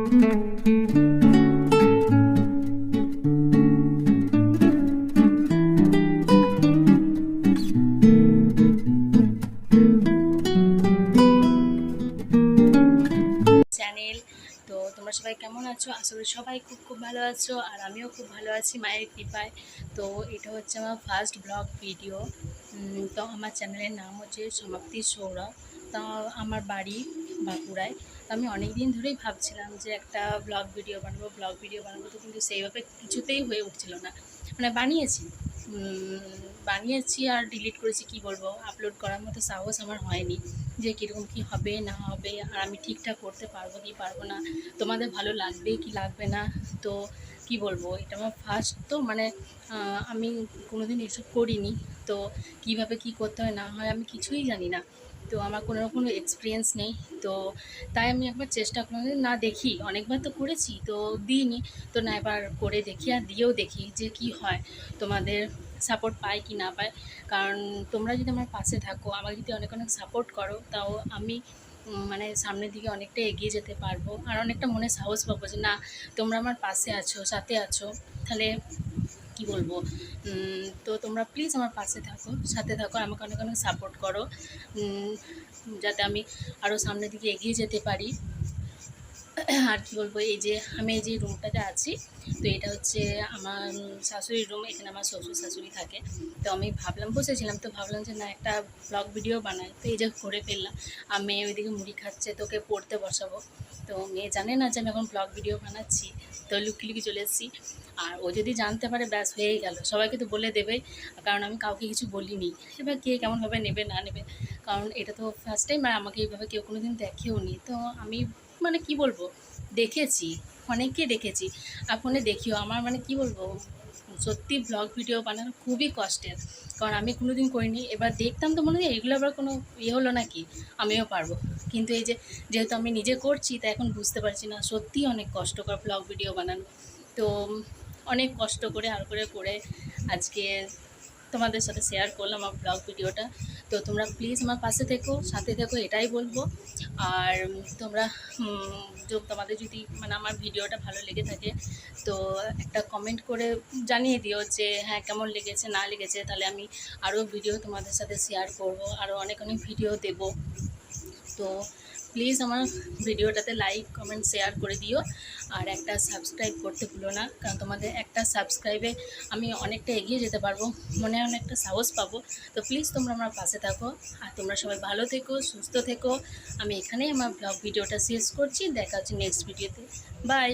Channel. তো তোমরা সবাই কেমন আছো? আশা করি সবাই খুব ভালো আছো, আর আমিও খুব ভালো আছি মায়ের কৃপায়। তো এটা হচ্ছে আমার ফার্স্ট ব্লগ ভিডিও। তো আমার চ্যানেলের নাম হচ্ছে সমাপ্তি সৌরভ। তা আমার বাড়ি বাঁকুড়ায়। তো আমি অনেক দিন ধরেই ভাবছিলাম যে একটা ব্লগ ভিডিও বানাবো, তো কিন্তু সেইভাবে কিছুতেই হয়ে উঠছিল না। মানে বানিয়েছি আর ডিলিট করেছি, কি বলবো, আপলোড করার মতো সাহস আমার হয়নি যে কীরকম কী হবে না হবে, আর আমি ঠিকঠাক করতে পারবো কি পারবো না, তোমাদের ভালো লাগবে কি লাগবে না। তো কি বলবো, এটা আমার ফার্স্ট, তো মানে আমি কোনোদিন এসব করিনি। তো কিভাবে কি করতে হয় না হয় আমি কিছুই জানি না। তো আমার কোনো এক্সপিরিয়েন্স নেই। তো তাই আমি একবার চেষ্টা করলাম যে না, দেখি, অনেকবার তো করেছি তো দিইনি, তো না এবার করে দেখি আর দিয়েও দেখি যে কি হয়, তোমাদের সাপোর্ট পায় কি না পায়। কারণ তোমরা যদি আমার পাশে থাকো, আমাকে যদি অনেক সাপোর্ট করো, তাও আমি মানে সামনের দিকে অনেকটা এগিয়ে যেতে পারবো, আর অনেকটা মনে সাহস পাবো যে না, তোমরা আমার পাশে আছো, সাথে আছো। তাহলে কি বলবো, তো তোমরা প্লিজ আমার পাশে থাকো, সাথে থাকো, আমাকে অনেক সাপোর্ট করো, যাতে আমি আরও সামনের দিকে এগিয়ে যেতে পারি। আর কি বলবো, এই যে আমি এই যে রুমটাতে আছি, তো এটা হচ্ছে আমার শাশুড়ির রুম। এখানে আমার শ্বশুর শাশুড়ি থাকে। তো আমি বসেছিলাম, তো ভাবলাম যে না, একটা ব্লগ ভিডিও বানাই। তো এই যে করে ফেললাম। আর মেয়ে ওইদিকে মুড়ি খাচ্ছে, তোকে পড়তে বসাবো। তো মেয়ে জানে না যে আমি এখন ব্লগ ভিডিও বানাচ্ছি, তো লুকিয়ে চলে এসেছি। আর ও যদি জানতে পারে, ব্যাস হয়েই গেল, সবাইকে তো বলে দেবেই, কারণ আমি কাউকে কিছু বলিনি। এবার কে কেমনভাবে নেবে না নেবে, কারণ এটা তো ফার্স্ট টাইম, আর আমাকে এইভাবে কেউ কোনো দিন দেখেও নি। তো আমি মানে কি বলবো, দেখেছি, অনেককে দেখেছি, আর ফোনে দেখিও। আমার মানে কি বলবো, সত্যি ব্লগ ভিডিও বানানো খুবই কষ্টের, কারণ আমি কোনো দিন করিনি। এবার দেখতাম তো মনে হয় এগুলো আবার কোনো হলো নাকি, আমিও পারবো। কিন্তু এই যে যেহেতু আমি নিজে করছি, তাই এখন বুঝতে পারছি না সত্যিই অনেক কষ্টকর ব্লগ ভিডিও বানানো। তো অনেক কষ্ট করে আর করে আজকে তোমাদের সাথে শেয়ার করলাম আমার ব্লগ ভিডিওটা। তো তোমরা প্লিজ আমার পাশে থেকো, সাথে থেকো, এটাই বলবো। আর তোমরা তোমাদের যদি মানে আমার ভিডিওটা ভালো লেগে থাকে, তো একটা কমেন্ট করে জানিয়ে দিও যে হ্যাঁ, কেমন লেগেছে না লেগেছে। তাহলে আমি আরও ভিডিও তোমাদের সাথে শেয়ার করব, আরও অনেক ভিডিও দেব। তো প্লিজ আমার ভিডিওটাতে লাইক কমেন্ট শেয়ার করে দিও, আর একটা সাবস্ক্রাইব করতে ভুলো না, কারণ তোমাদের একটা সাবস্ক্রাইবে আমি অনেকটা এগিয়ে যেতে পারবো, মনে অনেকটা সাহস পাবো। তো প্লিজ তোমরা আমার পাশে থাকো, আর তোমরা সবাই ভালো থেকো, সুস্থ থেকো। আমি এখানেই আমার ব্লগ ভিডিওটা শেষ করছি, দেখা হচ্ছে নেক্সট ভিডিওতে। বাই।